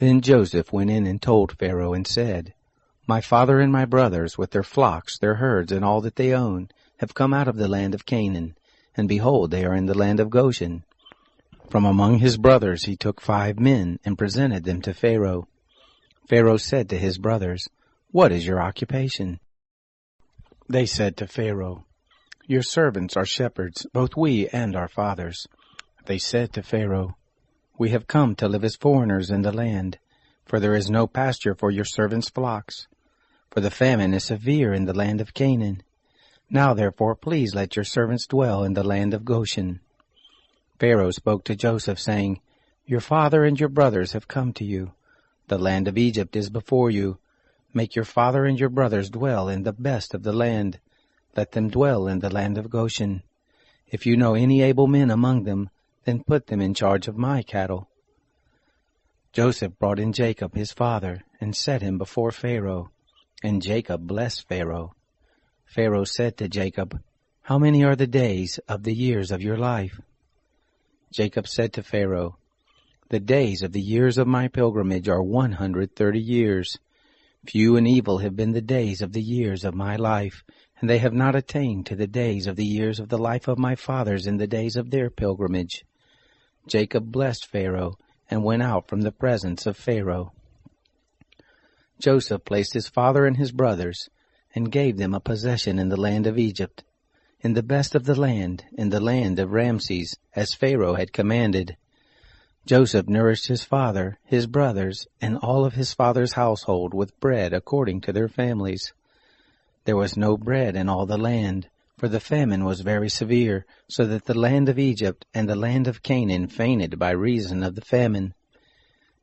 Then Joseph went in and told Pharaoh and said, My father and my brothers, with their flocks, their herds, and all that they own, have come out of the land of Canaan, and behold, they are in the land of Goshen. From among his brothers he took 5 men, and presented them to Pharaoh. Pharaoh said to his brothers, What is your occupation? They said to Pharaoh, Your servants are shepherds, both we and our fathers. They said to Pharaoh, We have come to live as foreigners in the land, for there is no pasture for your servants' flocks. For the famine is severe in the land of Canaan. Now therefore please let your servants dwell in the land of Goshen. Pharaoh spoke to Joseph, saying, Your father and your brothers have come to you. The land of Egypt is before you. Make your father and your brothers dwell in the best of the land. Let them dwell in the land of Goshen. If you know any able men among them, then put them in charge of my cattle. Joseph brought in Jacob his father, and set him before Pharaoh. And Jacob blessed Pharaoh. Pharaoh said to Jacob, How many are the days of the years of your life? Jacob said to Pharaoh, The days of the years of my pilgrimage are 130 years. Few and evil have been the days of the years of my life, and they have not attained to the days of the years of the life of my fathers in the days of their pilgrimage. Jacob blessed Pharaoh, and went out from the presence of Pharaoh. Joseph placed his father and his brothers, and gave them a possession in the land of Egypt, in the best of the land, in the land of Ramses, as Pharaoh had commanded. Joseph nourished his father, his brothers, and all of his father's household with bread according to their families. There was no bread in all the land, for the famine was very severe, so that the land of Egypt and the land of Canaan fainted by reason of the famine.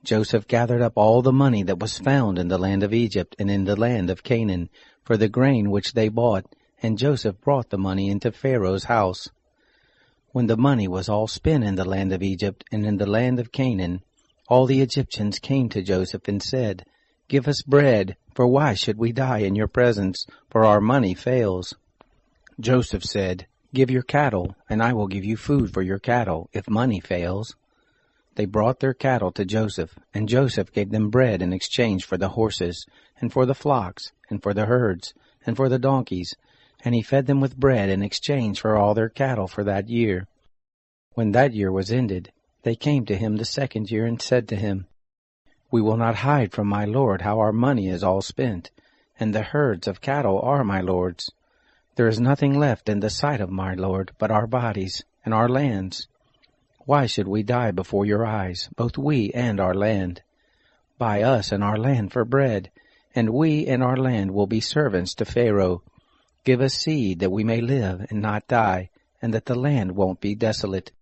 Joseph gathered up all the money that was found in the land of Egypt and in the land of Canaan, for the grain which they bought, and Joseph brought the money into Pharaoh's house. When the money was all spent in the land of Egypt and in the land of Canaan, all the Egyptians came to Joseph and said, Give us bread, for why should we die in your presence, for our money fails? Joseph said, Give your cattle, and I will give you food for your cattle, if money fails. They brought their cattle to Joseph, and Joseph gave them bread in exchange for the horses, and for the flocks, and for the herds, and for the donkeys, and he fed them with bread in exchange for all their cattle for that year. When that year was ended, they came to him the second year and said to him, We will not hide from my lord how our money is all spent, and the herds of cattle are my lord's. There is nothing left in the sight of my lord but our bodies and our lands. Why should we die before your eyes, both we and our land? Buy us and our land for bread, and we and our land will be servants to Pharaoh. Give us seed that we may live and not die, and that the land won't be desolate.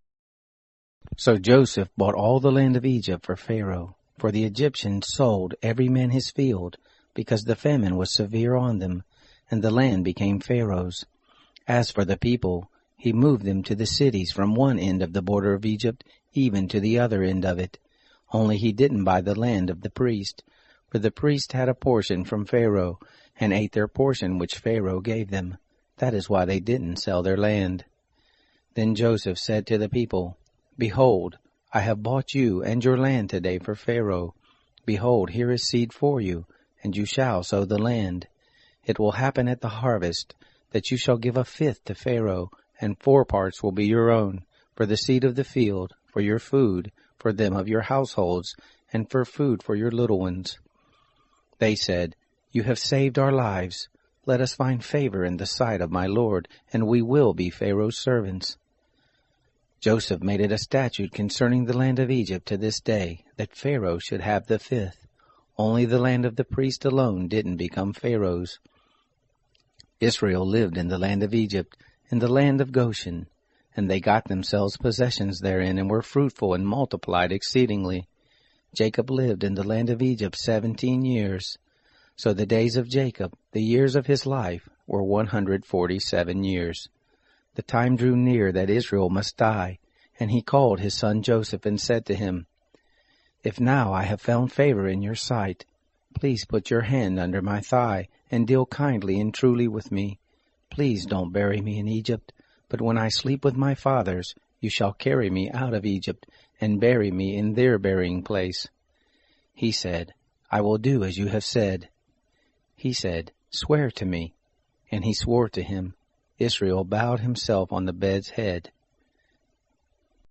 So Joseph bought all the land of Egypt for Pharaoh, for the Egyptians sold every man his field, because the famine was severe on them, and the land became Pharaoh's. As for the people, he moved them to the cities from one end of the border of Egypt even to the other end of it. Only he didn't buy the land of the priest, for the priest had a portion from Pharaoh, and ate their portion which Pharaoh gave them. That is why they didn't sell their land. Then Joseph said to the people, Behold, I have bought you and your land today for Pharaoh. Behold, here is seed for you, and you shall sow the land. It will happen at the harvest, that you shall give 1/5 to Pharaoh, and 4 parts will be your own, for the seed of the field, for your food, for them of your households, and for food for your little ones. They said, You have saved our lives. Let us find favor in the sight of my lord, and we will be Pharaoh's servants. Joseph made it a statute concerning the land of Egypt to this day, that Pharaoh should have the 5th. Only the land of the priest alone didn't become Pharaoh's. Israel lived in the land of Egypt, in the land of Goshen, and they got themselves possessions therein, and were fruitful and multiplied exceedingly. Jacob lived in the land of Egypt 17 years. So the days of Jacob, the years of his life, were 147 years. The time drew near that Israel must die, and he called his son Joseph and said to him, If now I have found favor in your sight, please put your hand under my thigh, and deal kindly and truly with me. Please don't bury me in Egypt, but when I sleep with my fathers, you shall carry me out of Egypt, and bury me in their burying place. He said, I will do as you have said. He said, Swear to me. And he swore to him. Israel bowed himself on the bed's head.